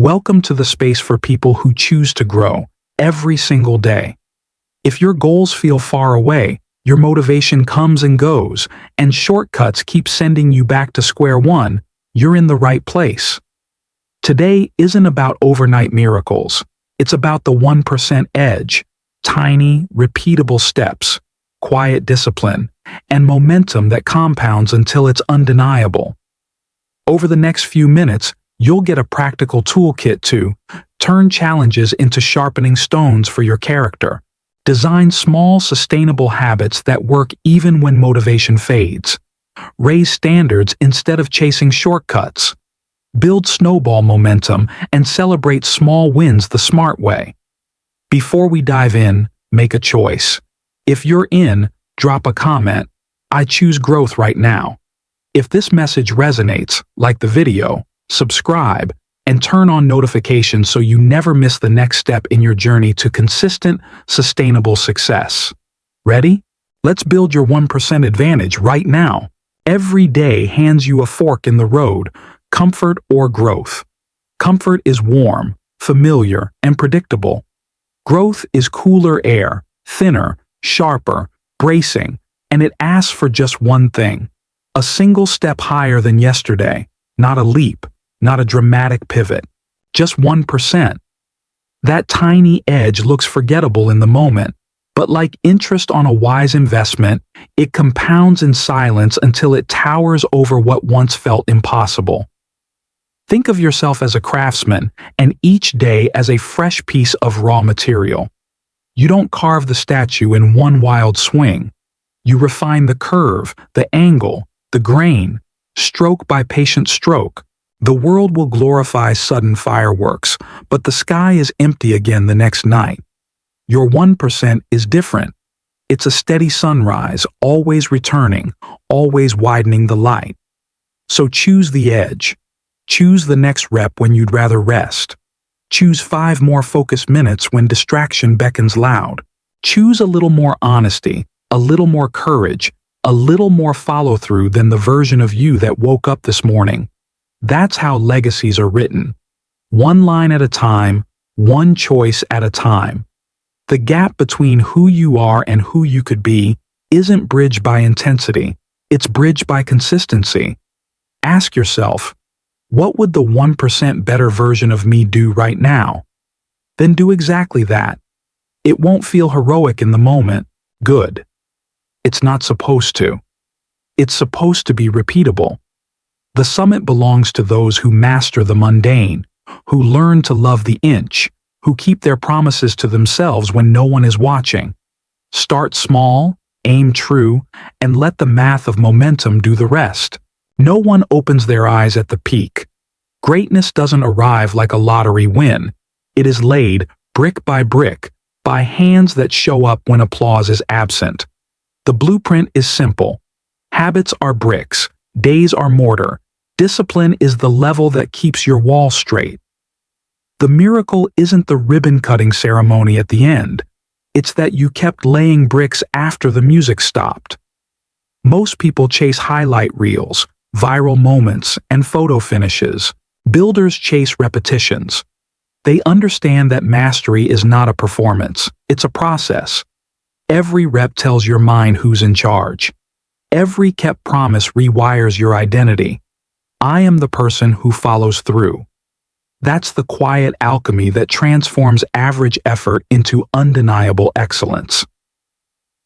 Welcome to the space for people who choose to grow every single day. If your goals feel far away, your motivation comes and goes, and shortcuts keep sending you back to square one, you're in the right place. Today isn't about overnight miracles. It's about the 1% edge, tiny, repeatable steps, quiet discipline, and momentum that compounds until it's undeniable. Over the next few minutes, you'll get a practical toolkit to turn challenges into sharpening stones for your character. Design small, sustainable habits that work even when motivation fades. Raise standards instead of chasing shortcuts. Build snowball momentum and celebrate small wins the smart way. Before we dive in, make a choice. If you're in, drop a comment. I choose growth right now. If this message resonates, like the video, subscribe, and turn on notifications so you never miss the next step in your journey to consistent, sustainable success. Ready? Let's build your 1% advantage right now. Every day hands you a fork in the road, comfort or growth. Comfort is warm, familiar, and predictable. Growth is cooler air, thinner, sharper, bracing, and it asks for just one thing: a single step higher than yesterday, not a leap, not a dramatic pivot, just 1%. That tiny edge looks forgettable in the moment, but like interest on a wise investment, it compounds in silence until it towers over what once felt impossible. Think of yourself as a craftsman, and each day as a fresh piece of raw material. You don't carve the statue in one wild swing. You refine the curve, the angle, the grain, stroke by patient stroke. The world will glorify sudden fireworks, but the sky is empty again the next night. Your 1% is different. It's a steady sunrise, always returning, always widening the light. So choose the edge. Choose the next rep when you'd rather rest. Choose 5 more focused minutes when distraction beckons loud. Choose a little more honesty, a little more courage, a little more follow-through than the version of you that woke up this morning. That's how legacies are written. One line at a time, one choice at a time. The gap between who you are and who you could be isn't bridged by intensity, it's bridged by consistency. Ask yourself, what would the 1% better version of me do right now? Then do exactly that. It won't feel heroic in the moment. Good. It's not supposed to. It's supposed to be repeatable. The summit belongs to those who master the mundane, who learn to love the inch, who keep their promises to themselves when no one is watching. Start small, aim true, and let the math of momentum do the rest. No one opens their eyes at the peak. Greatness doesn't arrive like a lottery win. It is laid, brick, by hands that show up when applause is absent. The blueprint is simple. Habits are bricks, days are mortar. Discipline is the level that keeps your wall straight. The miracle isn't the ribbon-cutting ceremony at the end. It's that you kept laying bricks after the music stopped. Most people chase highlight reels, viral moments, and photo finishes. Builders chase repetitions. They understand that mastery is not a performance, it's a process. Every rep tells your mind who's in charge. Every kept promise rewires your identity. I am the person who follows through. That's the quiet alchemy that transforms average effort into undeniable excellence.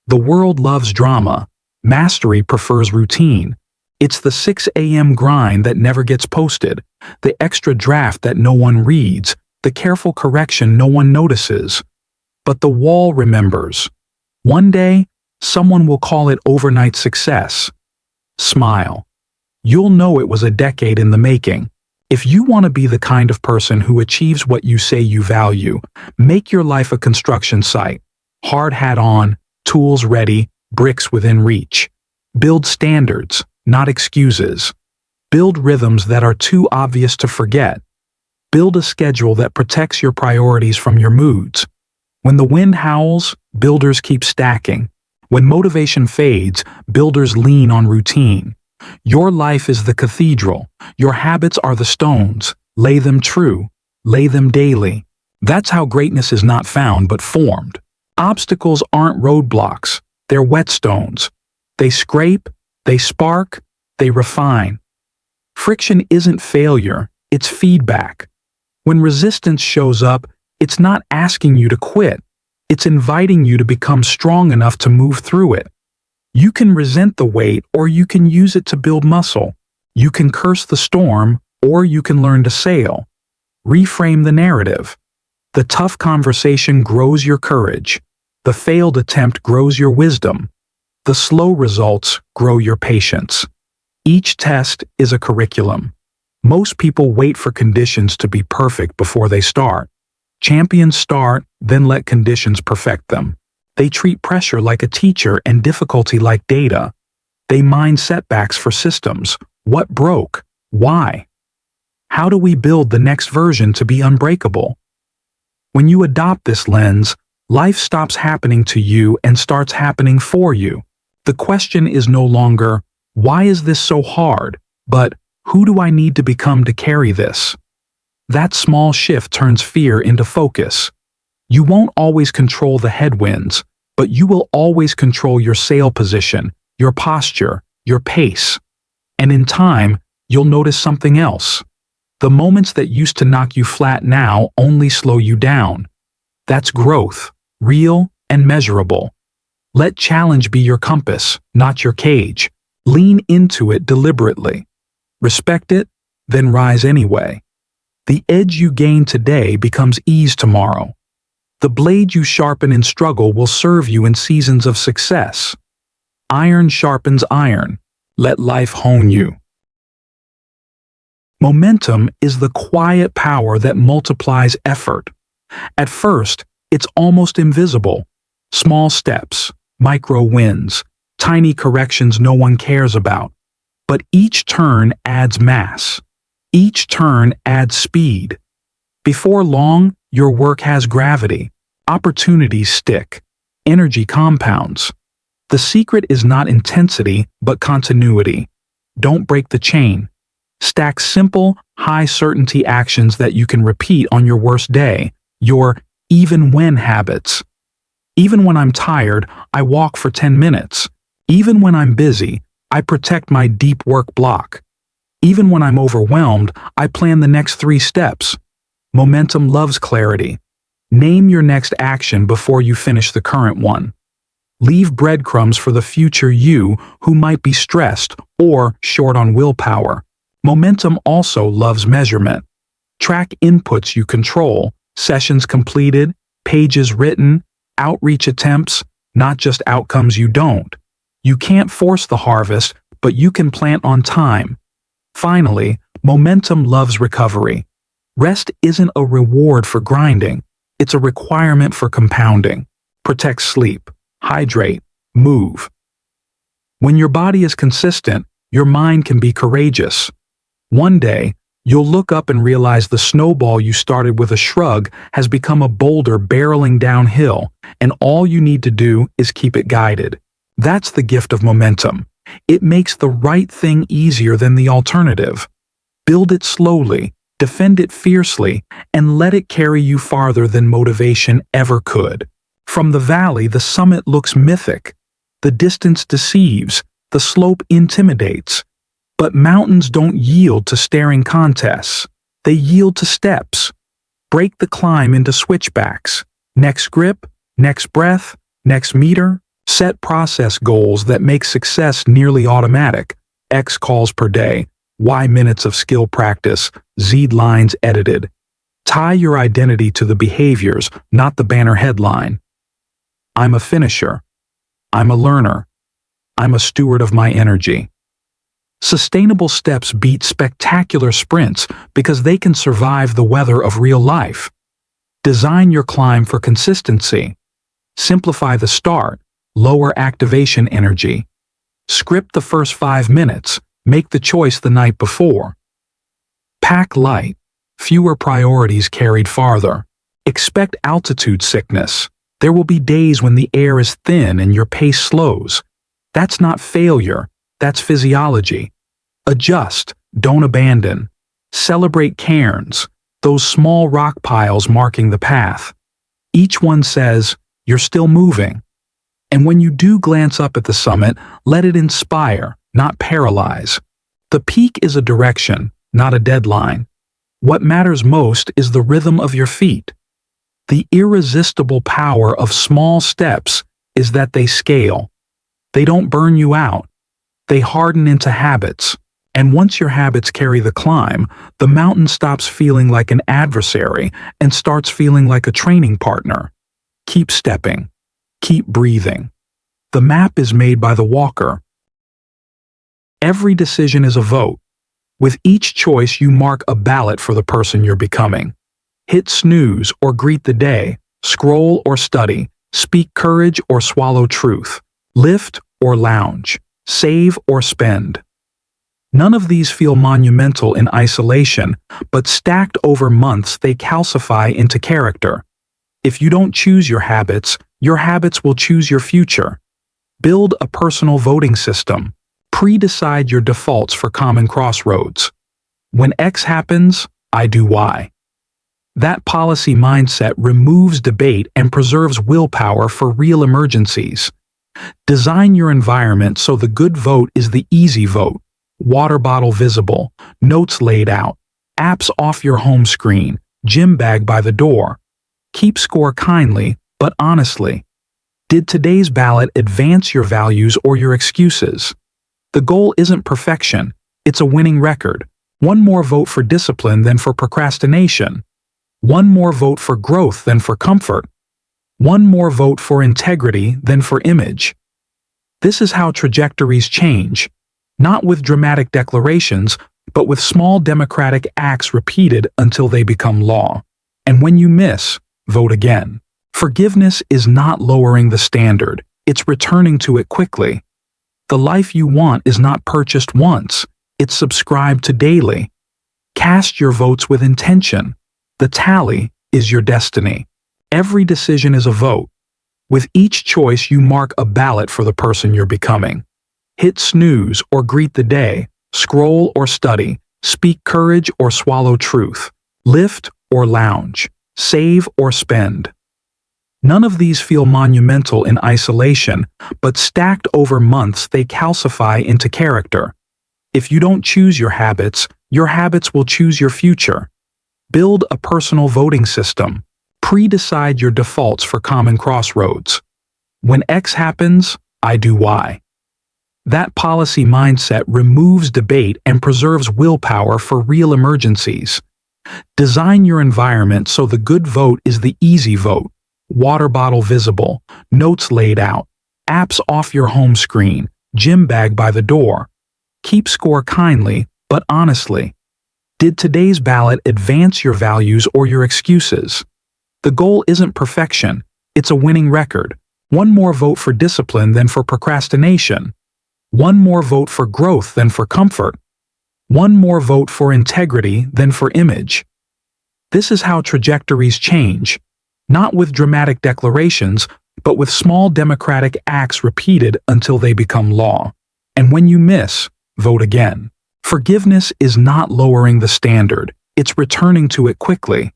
The world loves drama. Mastery prefers routine. It's the 6 a.m. grind that never gets posted, the extra draft that no one reads, the careful correction no one notices. But the wall remembers. One day, someone will call it overnight success. Smile. You'll know it was a decade in the making. If you want to be the kind of person who achieves what you say you value, make your life a construction site. Hard hat on, tools ready, bricks within reach. Build standards, not excuses. Build rhythms that are too obvious to forget. Build a schedule that protects your priorities from your moods. When the wind howls, builders keep stacking. When motivation fades, builders lean on routine. Your life is the cathedral. Your habits are the stones. Lay them true. lay them daily. That's how greatness is not found but formed. Obstacles aren't roadblocks, they're whetstones. They scrape, they spark, they refine. Friction isn't failure, it's feedback. When resistance shows up, it's not asking you to quit. It's inviting you to become strong enough to move through it. You can resent the weight or you can use it to build muscle. You can curse the storm or you can learn to sail. Reframe the narrative. The tough conversation grows your courage. The failed attempt grows your wisdom. The slow results grow your patience. Each test is a curriculum. Most people wait for conditions to be perfect before they start. Champions start, then let conditions perfect them. They treat pressure like a teacher and difficulty like data. They mine setbacks for systems. What broke? Why? How do we build the next version to be unbreakable? When you adopt this lens, life stops happening to you and starts happening for you. The question is no longer, why is this so hard? But, who do I need to become to carry this? That small shift turns fear into focus. You won't always control the headwinds, but you will always control your sail position, your posture, your pace. And in time, you'll notice something else. The moments that used to knock you flat now only slow you down. That's growth, real and measurable. Let challenge be your compass, not your cage. Lean into it deliberately. Respect it, then rise anyway. The edge you gain today becomes ease tomorrow. The blade you sharpen in struggle will serve you in seasons of success. Iron sharpens iron. Let life hone you. Momentum is the quiet power that multiplies effort. At first, it's almost invisible. Small steps, micro wins, tiny corrections no one cares about. But each turn adds mass. Each turn adds speed. Before long, your work has gravity. Opportunities stick. Energy compounds. The secret is not intensity, but continuity. Don't break the chain. Stack simple, high-certainty actions that you can repeat on your worst day, your even-when habits. Even when I'm tired, I walk for 10 minutes. Even when I'm busy, I protect my deep work block. Even when I'm overwhelmed, I plan the next 3 steps. Momentum loves clarity. Name your next action before you finish the current one. Leave breadcrumbs for the future you who might be stressed or short on willpower. Momentum also loves measurement. Track inputs you control, sessions completed, pages written, outreach attempts, not just outcomes you don't. You can't force the harvest, but you can plant on time. Finally, momentum loves recovery. Rest isn't a reward for grinding, it's a requirement for compounding. Protect sleep, hydrate, move. When your body is consistent, your mind can be courageous. One day, you'll look up and realize the snowball you started with a shrug has become a boulder barreling downhill, and all you need to do is keep it guided. That's the gift of momentum. It makes the right thing easier than the alternative. Build it slowly, defend it fiercely, and let it carry you farther than motivation ever could. From the valley, the summit looks mythic. The distance deceives, the slope intimidates. But mountains don't yield to staring contests. They yield to steps. Break the climb into switchbacks. Next grip, next breath, next meter. Set process goals that make success nearly automatic. X calls per day, Y minutes of skill practice, Z lines edited. Tie your identity to the behaviors, not the banner headline. I'm a finisher. I'm a learner. I'm a steward of my energy. Sustainable steps beat spectacular sprints because they can survive the weather of real life. Design your climb for consistency. Simplify the start. Lower activation energy. Script the first 5 minutes. Make the choice the night before. Pack light. Fewer priorities carried farther. Expect altitude sickness. There will be days when the air is thin and your pace slows. That's not failure. That's physiology. Adjust. Don't abandon. Celebrate cairns. those small rock piles marking the path. Each one says, "You're still moving." And when you do glance up at the summit, let it inspire, not paralyze. The peak is a direction, not a deadline. What matters most is the rhythm of your feet. The irresistible power of small steps is that they scale. They don't burn you out. They harden into habits. And once your habits carry the climb, the mountain stops feeling like an adversary and starts feeling like a training partner. Keep stepping. Keep breathing. The map is made by the walker. Every decision is a vote. With each choice, you mark a ballot for the person you're becoming. Hit snooze or greet the day, scroll or study, speak courage or swallow truth, lift or lounge, save or spend. None of these feel monumental in isolation, but stacked over months they calcify into character. If you don't choose your habits will choose your future. Build a personal voting system. Pre-decide your defaults for common crossroads. When X happens, I do Y. That policy mindset removes debate and preserves willpower for real emergencies. Design your environment so the good vote is the easy vote. Water bottle visible, notes laid out, apps off your home screen, gym bag by the door. Keep score kindly, but honestly. Did today's ballot advance your values or your excuses? The goal isn't perfection, it's a winning record. One more vote for discipline than for procrastination. One more vote for growth than for comfort. One more vote for integrity than for image. This is how trajectories change, not with dramatic declarations, but with small democratic acts repeated until they become law. And when you miss, vote again. Forgiveness is not lowering the standard, it's returning to it quickly. The life you want is not purchased once, it's subscribed to daily. Cast your votes with intention. The tally is your destiny. Every decision is a vote. With each choice, you mark a ballot for the person you're becoming. Hit snooze or greet the day, scroll or study, speak courage or swallow truth, lift or lounge, save or spend. None of these feel monumental in isolation, but stacked over months they calcify into character. If you don't choose your habits will choose your future. Build a personal voting system. Pre-decide your defaults for common crossroads. When X happens, I do Y. That policy mindset removes debate and preserves willpower for real emergencies. Design your environment so the good vote is the easy vote. Water bottle visible, notes laid out, apps off your home screen, gym bag by the door. Keep score kindly, but honestly. Did today's ballot advance your values or your excuses? The goal isn't perfection, it's a winning record. One more vote for discipline than for procrastination. One more vote for growth than for comfort. One more vote for integrity than for image. This is how trajectories change, not with dramatic declarations, but with small democratic acts repeated until they become law. And when you miss, vote again. Forgiveness is not lowering the standard, it's returning to it quickly.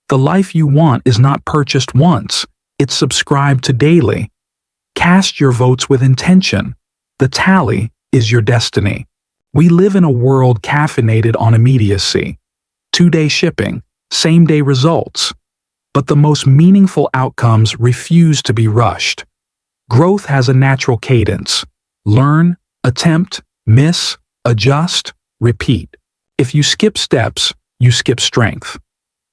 The life you want is not purchased once, it's subscribed to daily. Cast your votes with intention. The tally is your destiny. We live in a world caffeinated on immediacy. 2-day shipping, same-day results. But the most meaningful outcomes refuse to be rushed. Growth has a natural cadence. Learn, attempt, miss, adjust, repeat. If you skip steps, you skip strength.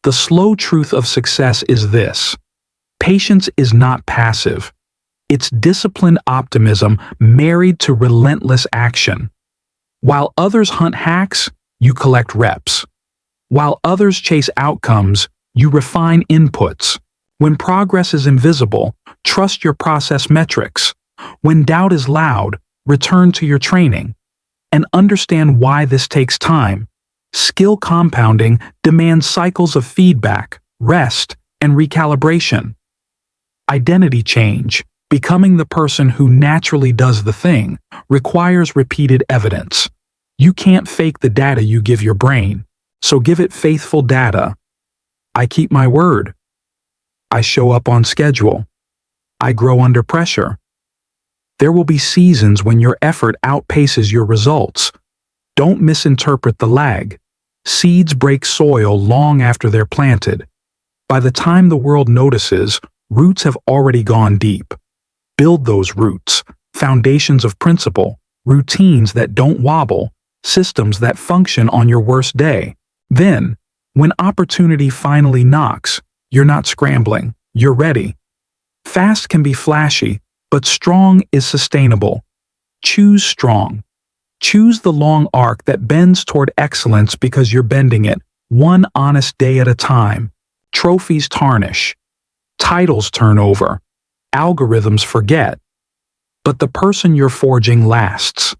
The slow truth of success is this: patience is not passive. It's disciplined optimism married to relentless action. While others hunt hacks, you collect reps. While others chase outcomes, you refine inputs. When progress is invisible, trust your process metrics. When doubt is loud, return to your training. And understand why this takes time. Skill compounding demands cycles of feedback, rest, and recalibration. Identity change, becoming the person who naturally does the thing, requires repeated evidence. You can't fake the data you give your brain, so give it faithful data. I keep my word. I show up on schedule. I grow under pressure. There will be seasons when your effort outpaces your results. Don't misinterpret the lag. Seeds break soil long after they're planted. By the time the world notices, roots have already gone deep. Build those roots, foundations of principle, routines that don't wobble, systems that function on your worst day. Then, when opportunity finally knocks, you're not scrambling, you're ready. Fast can be flashy, but strong is sustainable. Choose strong. Choose the long arc that bends toward excellence because you're bending it, one honest day at a time. Trophies tarnish. Titles turn over. Algorithms forget. But the person you're forging lasts.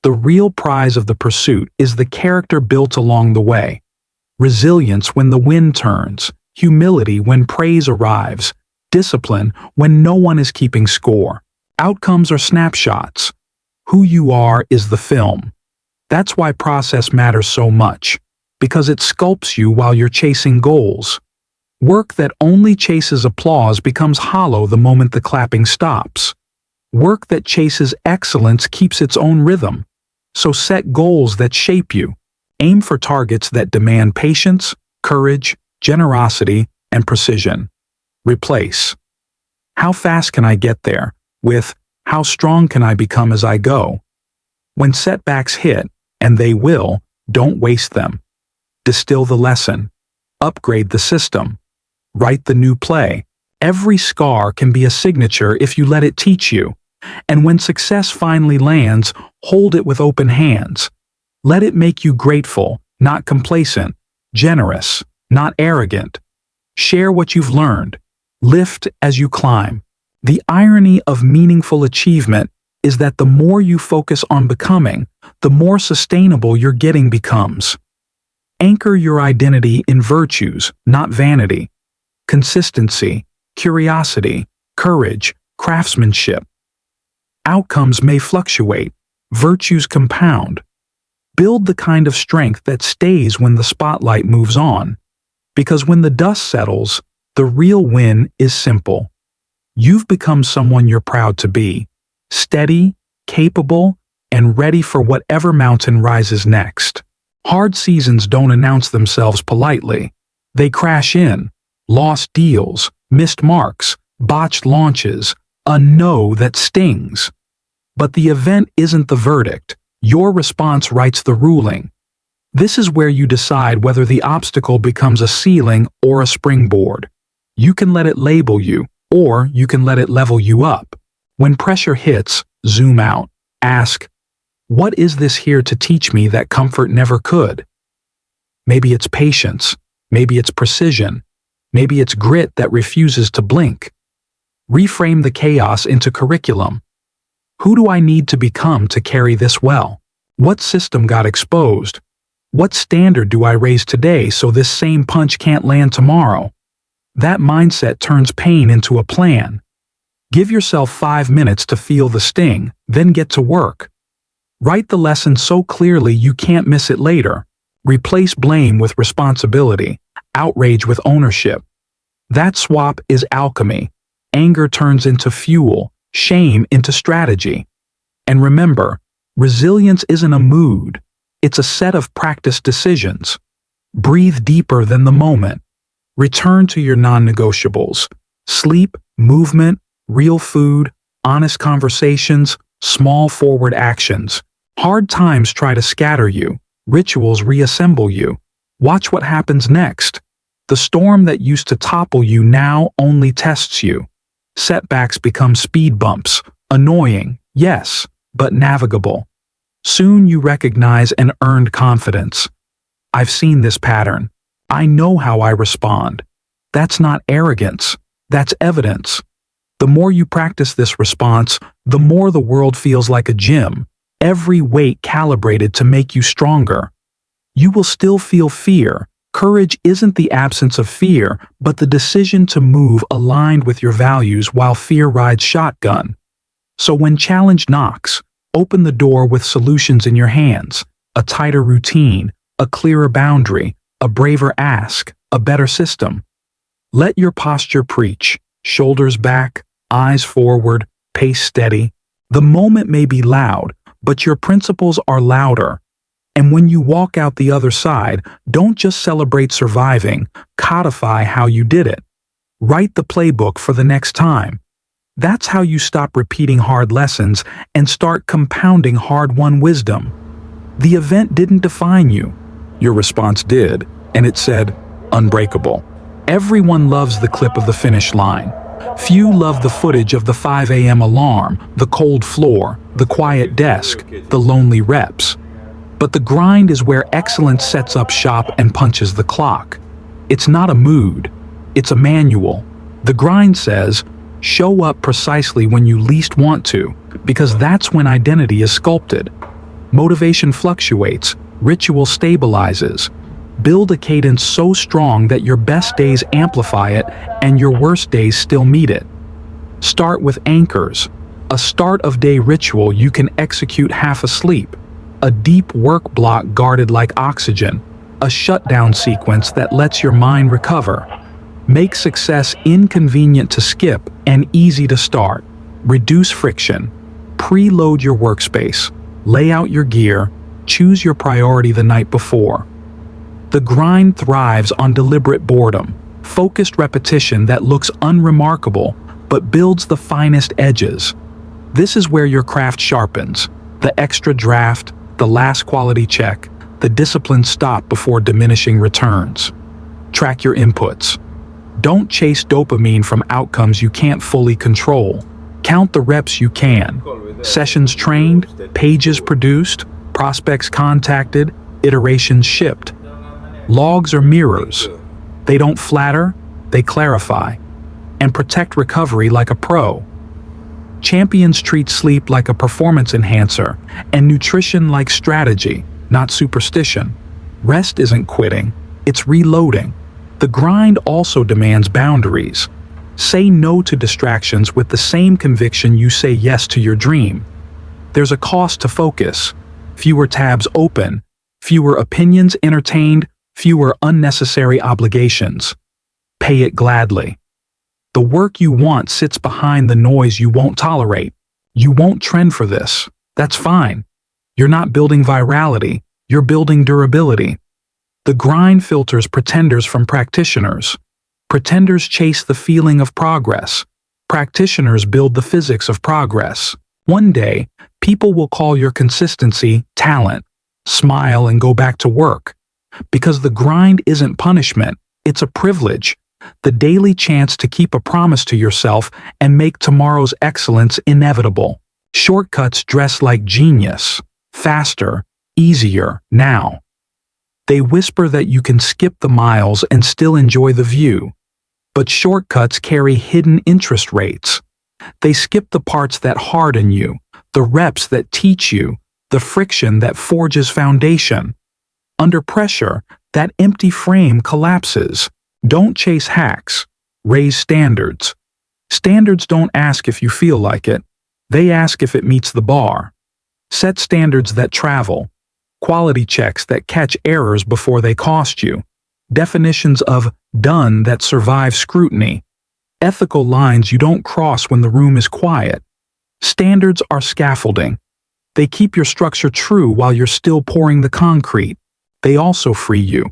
The real prize of the pursuit is the character built along the way. Resilience when the wind turns, humility when praise arrives, discipline when no one is keeping score. Outcomes are snapshots. Who you are is the film. That's why process matters so much, because it sculpts you while you're chasing goals. Work that only chases applause becomes hollow the moment the clapping stops. Work that chases excellence keeps its own rhythm. So set goals that shape you. Aim for targets that demand patience, courage, generosity, and precision. Replace "How fast can I get there?" with "How strong can I become as I go?" When setbacks hit, and they will, don't waste them. Distill the lesson. Upgrade the system. Write the new play. Every scar can be a signature if you let it teach you. And when success finally lands, hold it with open hands. Let it make you grateful, not complacent, generous, not arrogant. Share what you've learned. Lift as you climb. The irony of meaningful achievement is that the more you focus on becoming, the more sustainable your getting becomes. Anchor your identity in virtues, not vanity. Consistency, curiosity, courage, craftsmanship. Outcomes may fluctuate, virtues compound. Build the kind of strength that stays when the spotlight moves on. Because when the dust settles, the real win is simple. You've become someone you're proud to be, steady, capable, and ready for whatever mountain rises next. Hard seasons don't announce themselves politely. They crash in. Lost deals, missed marks, botched launches, a no that stings. But the event isn't the verdict. Your response writes the ruling. This is where you decide whether the obstacle becomes a ceiling or a springboard. You can let it label you, or you can let it level you up. When pressure hits, zoom out. Ask, what is this here to teach me that comfort never could? Maybe it's patience. Maybe it's precision. Maybe it's grit that refuses to blink. Reframe the chaos into curriculum. Who do I need to become to carry this well? What system got exposed? What standard do I raise today so this same punch can't land tomorrow? That mindset turns pain into a plan. Give yourself 5 minutes to feel the sting, then get to work. Write the lesson so clearly you can't miss it later. Replace blame with responsibility, outrage with ownership. That swap is alchemy. Anger turns into fuel, shame into strategy. And remember, resilience isn't a mood. It's a set of practiced decisions. Breathe deeper than the moment. Return to your non-negotiables. Sleep, movement, real food, honest conversations, small forward actions. Hard times try to scatter you. Rituals reassemble you. Watch what happens next. The storm that used to topple you now only tests you. Setbacks become speed bumps. Annoying, yes, but navigable. Soon you recognize an earned confidence. I've seen this pattern. I know how I respond. That's not arrogance. That's evidence. The more you practice this response, the more the world feels like a gym. Every weight calibrated to make you stronger. You will still feel fear. Courage isn't the absence of fear, but the decision to move aligned with your values while fear rides shotgun. So when challenge knocks, open the door with solutions in your hands, a tighter routine, a clearer boundary, a braver ask. a better system. Let your posture preach. Shoulders back, eyes forward, pace steady. The moment may be loud, but your principles are louder. And when you walk out the other side, don't just celebrate surviving, codify how you did it. Write the playbook for the next time. That's how you stop repeating hard lessons and start compounding hard-won wisdom. The event didn't define you. Your response did, and it said, unbreakable. Everyone loves the clip of the finish line. Few love the footage of the 5 a.m. alarm, the cold floor, the quiet desk, the lonely reps. But the grind is where excellence sets up shop and punches the clock. It's not a mood. It's a manual. The grind says, show up precisely when you least want to, because that's when identity is sculpted. Motivation fluctuates, ritual stabilizes. Build a cadence so strong that your best days amplify it and your worst days still meet it. Start with anchors, a start-of-day ritual you can execute half asleep, a deep work block guarded like oxygen, a shutdown sequence that lets your mind recover. Make success inconvenient to skip and easy to start. Reduce friction. Preload your workspace. Lay out your gear. Choose your priority the night before. The grind thrives on deliberate boredom, focused repetition that looks unremarkable but builds the finest edges. This is where your craft sharpens. The extra draft, the last quality check, the disciplined stop before diminishing returns. Track your inputs. Don't chase dopamine from outcomes you can't fully control. Count the reps you can. Sessions trained, pages produced, prospects contacted, iterations shipped. Logs are mirrors. They don't flatter, they clarify. And protect recovery like a pro. Champions treat sleep like a performance enhancer and nutrition like strategy, not superstition. Rest isn't quitting, it's reloading. The grind also demands boundaries. Say no to distractions with the same conviction you say yes to your dream. There's a cost to focus. Fewer tabs open, fewer opinions entertained, fewer unnecessary obligations. Pay it gladly. The work you want sits behind the noise you won't tolerate. You won't trend for this. That's fine. You're not building virality, you're building durability. The grind filters pretenders from practitioners. Pretenders chase the feeling of progress. Practitioners build the physics of progress. One day, people will call your consistency talent, smile and go back to work. Because the grind isn't punishment, it's a privilege. The daily chance to keep a promise to yourself and make tomorrow's excellence inevitable. Shortcuts dress like genius. Faster, easier, now. They whisper that you can skip the miles and still enjoy the view. But shortcuts carry hidden interest rates. They skip the parts that harden you, the reps that teach you, the friction that forges foundation. Under pressure, that empty frame collapses. Don't chase hacks. Raise standards. Standards don't ask if you feel like it. They ask if it meets the bar. Set standards that travel. Quality checks that catch errors before they cost you. Definitions of done that survive scrutiny. Ethical lines you don't cross when the room is quiet. Standards are scaffolding. They keep your structure true while you're still pouring the concrete. They also free you.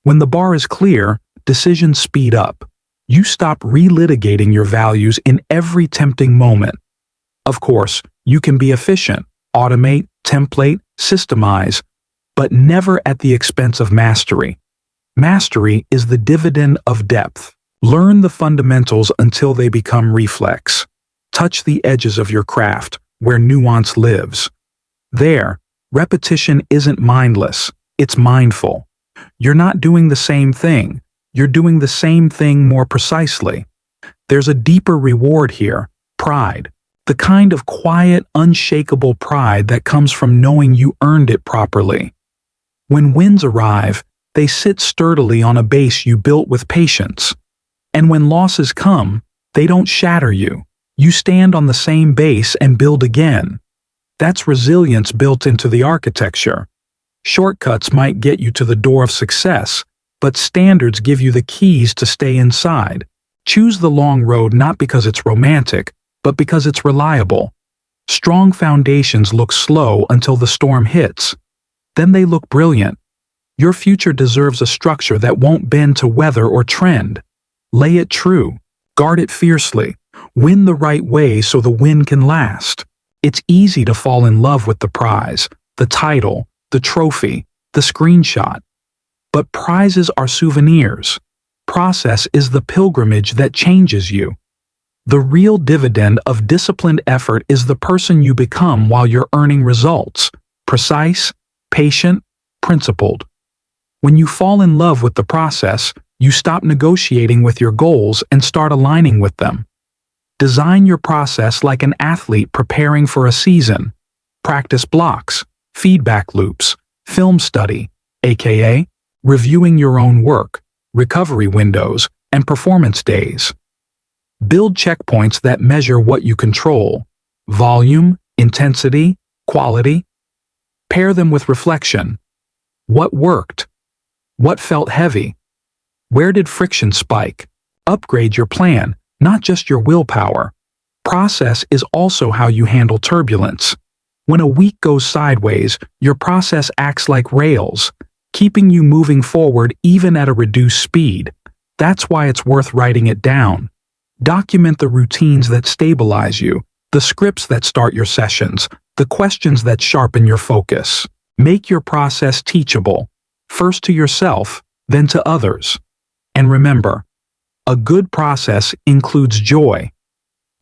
When the bar is clear, decisions speed up. You stop relitigating your values in every tempting moment. Of course, you can be efficient, automate, template, systemize, but never at the expense of mastery. Mastery is the dividend of depth. Learn the fundamentals until they become reflex. Touch the edges of your craft, where nuance lives. There, repetition isn't mindless, it's mindful. You're not doing the same thing, you're doing the same thing more precisely. There's a deeper reward here, pride. The kind of quiet, unshakable pride that comes from knowing you earned it properly. When wins arrive, they sit sturdily on a base you built with patience. And when losses come, they don't shatter you. You stand on the same base and build again. That's resilience built into the architecture. Shortcuts might get you to the door of success, but standards give you the keys to stay inside. Choose the long road not because it's romantic, but because it's reliable. Strong foundations look slow until the storm hits. Then they look brilliant. Your future deserves a structure that won't bend to weather or trend. Lay it true. Guard it fiercely. Win the right way so the win can last. It's easy to fall in love with the prize, the title, the trophy, the screenshot. But prizes are souvenirs. Process is the pilgrimage that changes you. The real dividend of disciplined effort is the person you become while you're earning results. Precise, patient, principled. When you fall in love with the process, you stop negotiating with your goals and start aligning with them. Design your process like an athlete preparing for a season. Practice blocks, feedback loops, film study, aka reviewing your own work, recovery windows, and performance days. Build checkpoints that measure what you control: volume, intensity, quality. Pair them with reflection. What worked? What felt heavy? Where did friction spike? Upgrade your plan, not just your willpower. Process is also how you handle turbulence. When a week goes sideways, your process acts like rails, keeping you moving forward even at a reduced speed. That's why it's worth writing it down. Document the routines that stabilize you, the scripts that start your sessions, the questions that sharpen your focus. Make your process teachable, first to yourself, then to others. And remember, a good process includes joy.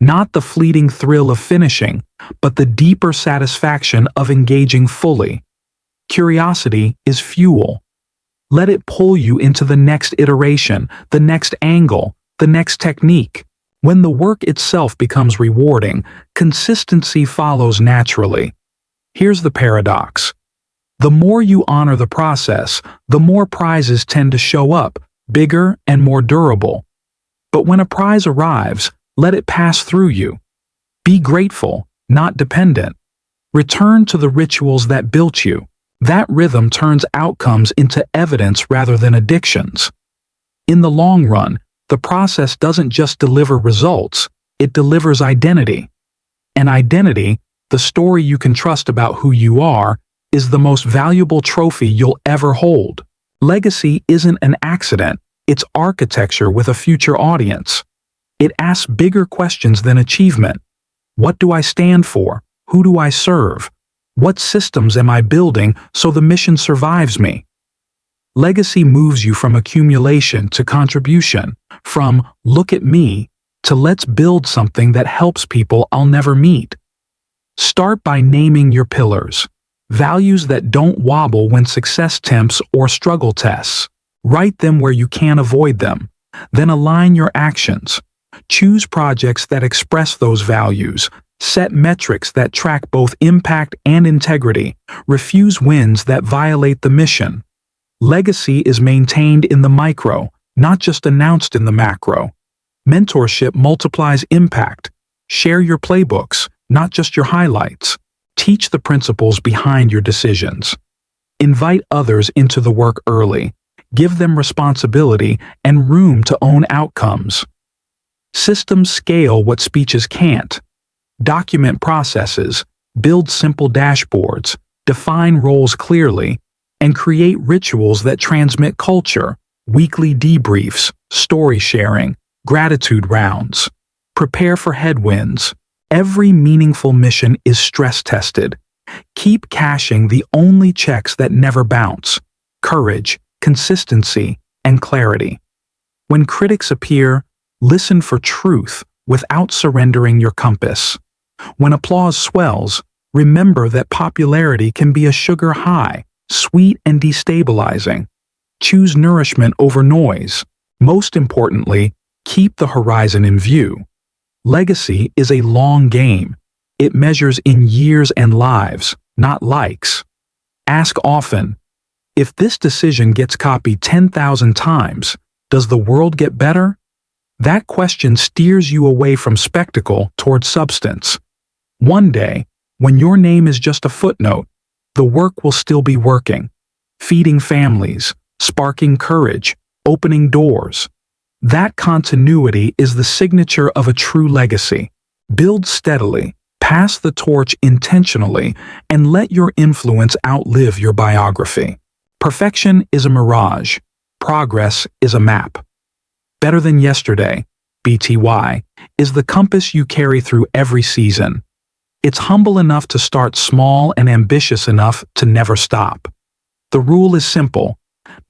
Not the fleeting thrill of finishing, but the deeper satisfaction of engaging fully. Curiosity is fuel. Let it pull you into the next iteration, the next angle, the next technique. When the work itself becomes rewarding, consistency follows naturally. Here's the paradox. The more you honor the process, the more prizes tend to show up, bigger and more durable. But when a prize arrives, let it pass through you. Be grateful, not dependent. Return to the rituals that built you. That rhythm turns outcomes into evidence rather than addictions. In the long run, the process doesn't just deliver results, it delivers identity. And identity, the story you can trust about who you are, is the most valuable trophy you'll ever hold. Legacy isn't an accident, it's architecture with a future audience. It asks bigger questions than achievement. What do I stand for? Who do I serve? What systems am I building so the mission survives me? Legacy moves you from accumulation to contribution, from "look at me" to "let's build something that helps people I'll never meet." Start by naming your pillars, values that don't wobble when success tempts or struggle tests. Write them where you can't avoid them. Then align your actions. Choose projects that express those values. Set metrics that track both impact and integrity. Refuse wins that violate the mission. Legacy is maintained in the micro, not just announced in the macro. Mentorship multiplies impact. Share your playbooks, not just your highlights. Teach the principles behind your decisions. Invite others into the work early. Give them responsibility and room to own outcomes. Systems scale what speeches can't. Document processes, build simple dashboards, define roles clearly, and create rituals that transmit culture, weekly debriefs, story sharing, gratitude rounds. Prepare for headwinds. Every meaningful mission is stress-tested. Keep cashing the only checks that never bounce: courage, consistency, and clarity. When critics appear, listen for truth without surrendering your compass. When applause swells, remember that popularity can be a sugar high, sweet and destabilizing. Choose nourishment over noise. Most importantly, keep the horizon in view. Legacy is a long game. It measures in years and lives, not likes. Ask often, if this decision gets copied 10,000 times, does the world get better? That question steers you away from spectacle toward substance. One day, when your name is just a footnote, the work will still be working, feeding families, sparking courage, opening doors. That continuity is the signature of a true legacy. Build steadily, pass the torch intentionally, and let your influence outlive your biography. Perfection is a mirage. Progress is a map. Better than yesterday, BTY, is the compass you carry through every season. It's humble enough to start small and ambitious enough to never stop. The rule is simple.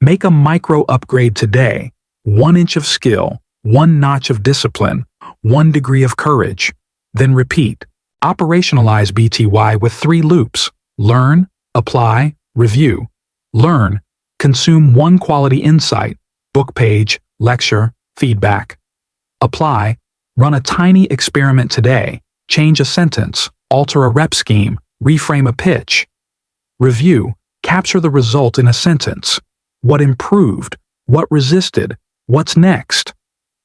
Make a micro upgrade today. 1 inch of skill, 1 notch of discipline, 1 degree of courage. Then repeat. Operationalize BTY with 3 loops. Learn, apply, review. Learn. Consume 1 quality insight, book page, lecture, feedback. Apply. Run a tiny experiment today. Change a sentence, alter a rep scheme, reframe a pitch. Review. Capture the result in a sentence. What improved? What resisted? What's next?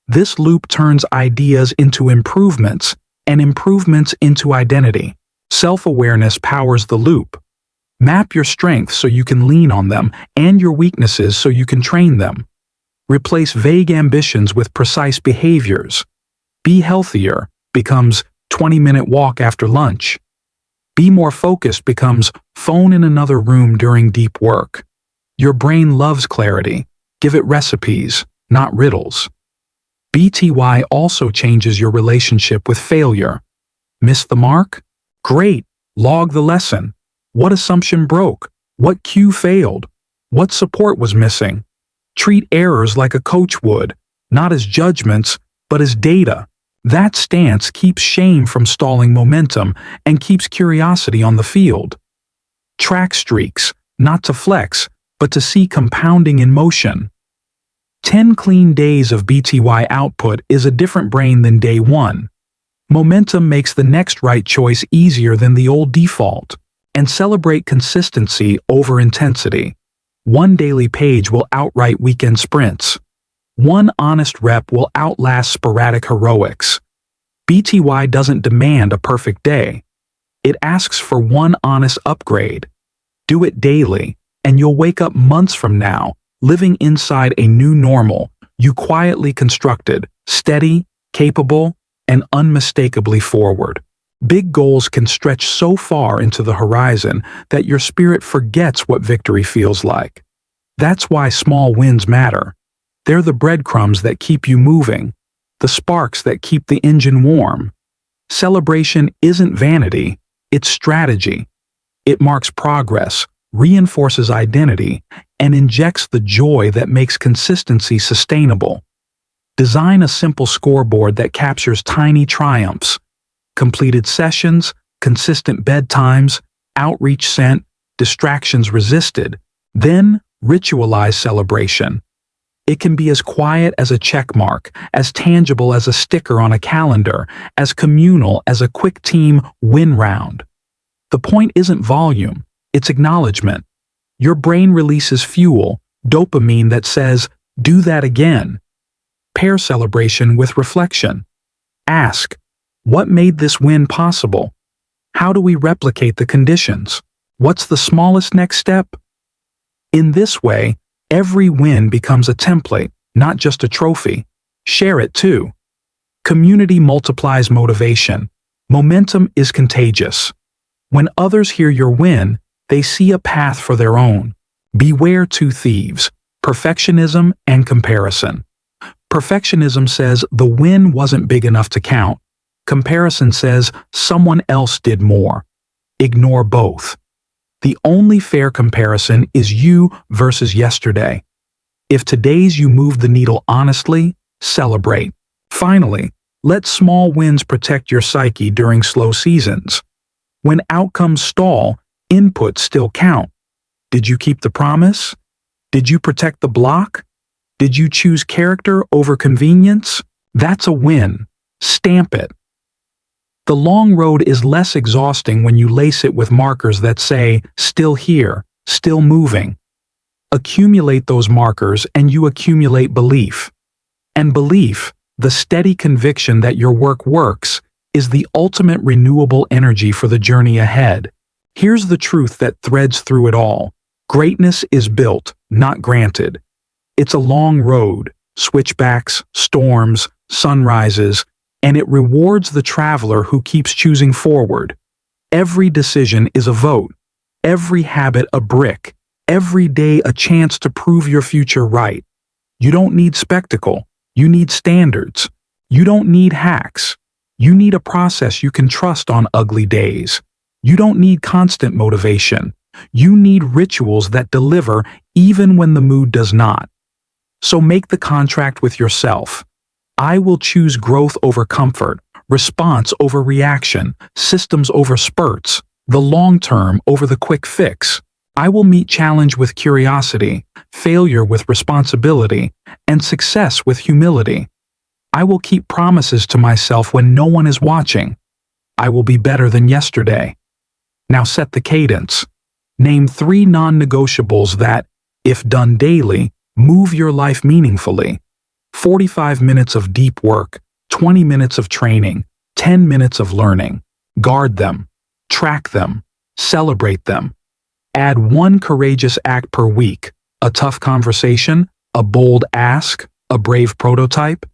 This loop turns ideas into improvements, and improvements into identity. Self-awareness powers the loop. Map your strengths so you can lean on them, and your weaknesses so you can train them. Replace vague ambitions with precise behaviors. Be healthier becomes 20-minute walk after lunch. Be more focused becomes phone in another room during deep work. Your brain loves clarity. Give it recipes, not riddles. BTY also changes your relationship with failure. Miss the mark? Great. Log the lesson. What assumption broke? What cue failed? What support was missing? Treat errors like a coach would, not as judgments, but as data. That stance keeps shame from stalling momentum and keeps curiosity on the field. Track streaks, not to flex, but to see compounding in motion. 10 clean days of BTY output is a different brain than day 1. Momentum makes the next right choice easier than the old default. And celebrate consistency over intensity. 1 daily page will outright weekend sprints. 1 honest rep will outlast sporadic heroics. BTY doesn't demand a perfect day. It asks for 1 honest upgrade. Do it daily, and you'll wake up months from now, living inside a new normal you quietly constructed, steady, capable, and unmistakably forward. Big goals can stretch so far into the horizon that your spirit forgets what victory feels like. That's why small wins matter. They're the breadcrumbs that keep you moving, the sparks that keep the engine warm. Celebration isn't vanity, it's strategy. It marks progress, reinforces identity, and injects the joy that makes consistency sustainable. Design a simple scoreboard that captures tiny triumphs. Completed sessions, consistent bedtimes, outreach sent, distractions resisted. Then ritualize celebration. It can be as quiet as a check mark, as tangible as a sticker on a calendar, as communal as a quick team win round. The point isn't volume, it's acknowledgement. Your brain releases fuel, dopamine that says, do that again. Pair celebration with reflection. Ask, what made this win possible? How do we replicate the conditions? What's the smallest next step? In this way, every win becomes a template, not just a trophy. Share it too. Community multiplies motivation. Momentum is contagious. When others hear your win, they see a path for their own. Beware 2 thieves, perfectionism and comparison. Perfectionism says the win wasn't big enough to count. Comparison says someone else did more. Ignore both. The only fair comparison is you versus yesterday. If today's you move the needle honestly, celebrate. Finally, let small wins protect your psyche during slow seasons. When outcomes stall, inputs still count. Did you keep the promise? Did you protect the block? Did you choose character over convenience? That's a win. Stamp it. The long road is less exhausting when you lace it with markers that say, still here, still moving. Accumulate those markers and you accumulate belief. And belief, the steady conviction that your work works, is the ultimate renewable energy for the journey ahead. Here's the truth that threads through it all. Greatness is built, not granted. It's a long road, switchbacks, storms, sunrises, and it rewards the traveler who keeps choosing forward. Every decision is a vote, every habit a brick, every day a chance to prove your future right. You don't need spectacle, you need standards. You don't need hacks. You need a process you can trust on ugly days. You don't need constant motivation. You need rituals that deliver even when the mood does not. So make the contract with yourself. I will choose growth over comfort, response over reaction, systems over spurts, the long term over the quick fix. I will meet challenge with curiosity, failure with responsibility, and success with humility. I will keep promises to myself when no one is watching. I will be better than yesterday. Now set the cadence. Name 3 non-negotiables that, if done daily, move your life meaningfully. 45 minutes of deep work, 20 minutes of training, 10 minutes of learning. Guard them, track them, celebrate them. Add 1 courageous act per week, a tough conversation, a bold ask, a brave prototype.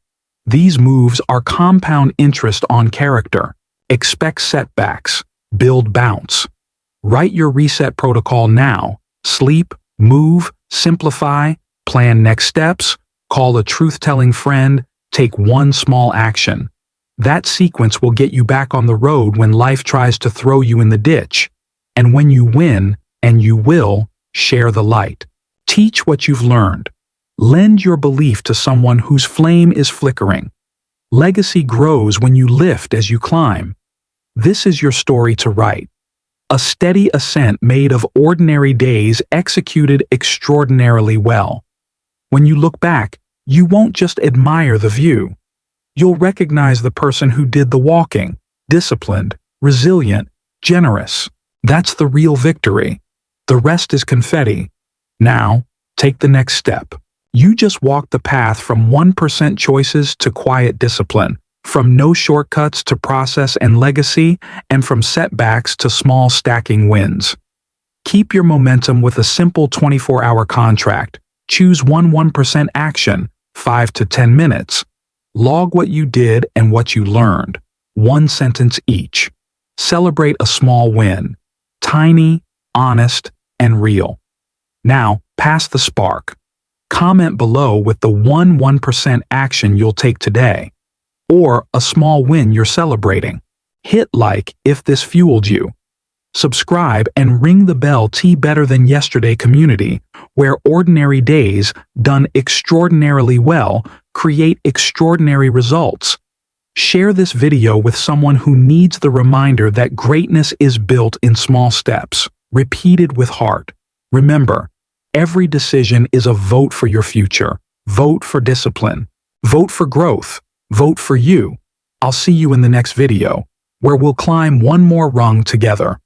These moves are compound interest on character. Expect setbacks. Build bounce. Write your reset protocol now. Sleep, move, simplify, plan next steps, call a truth-telling friend, take 1 small action. That sequence will get you back on the road when life tries to throw you in the ditch. And when you win, and you will, share the light. Teach what you've learned. Lend your belief to someone whose flame is flickering. Legacy grows when you lift as you climb. This is your story to write. A steady ascent made of ordinary days executed extraordinarily well. When you look back, you won't just admire the view. You'll recognize the person who did the walking, disciplined, resilient, generous. That's the real victory. The rest is confetti. Now, take the next step. You just walked the path from 1% choices to quiet discipline, from no shortcuts to process and legacy, and from setbacks to small stacking wins. Keep your momentum with a simple 24-hour contract. Choose 1% action, 5 to 10 minutes. Log what you did and what you learned, 1 sentence each. Celebrate a small win, tiny, honest, and real. Now, pass the spark. Comment below with the 1% action you'll take today, or a small win you're celebrating. Hit like if this fueled you. Subscribe and ring the bell to Better Than Yesterday community, where ordinary days done extraordinarily well create extraordinary results. Share this video with someone who needs the reminder that greatness is built in small steps, repeated with heart. Remember, every decision is a vote for your future. Vote for discipline. Vote for growth. Vote for you. I'll see you in the next video, where we'll climb 1 more rung together.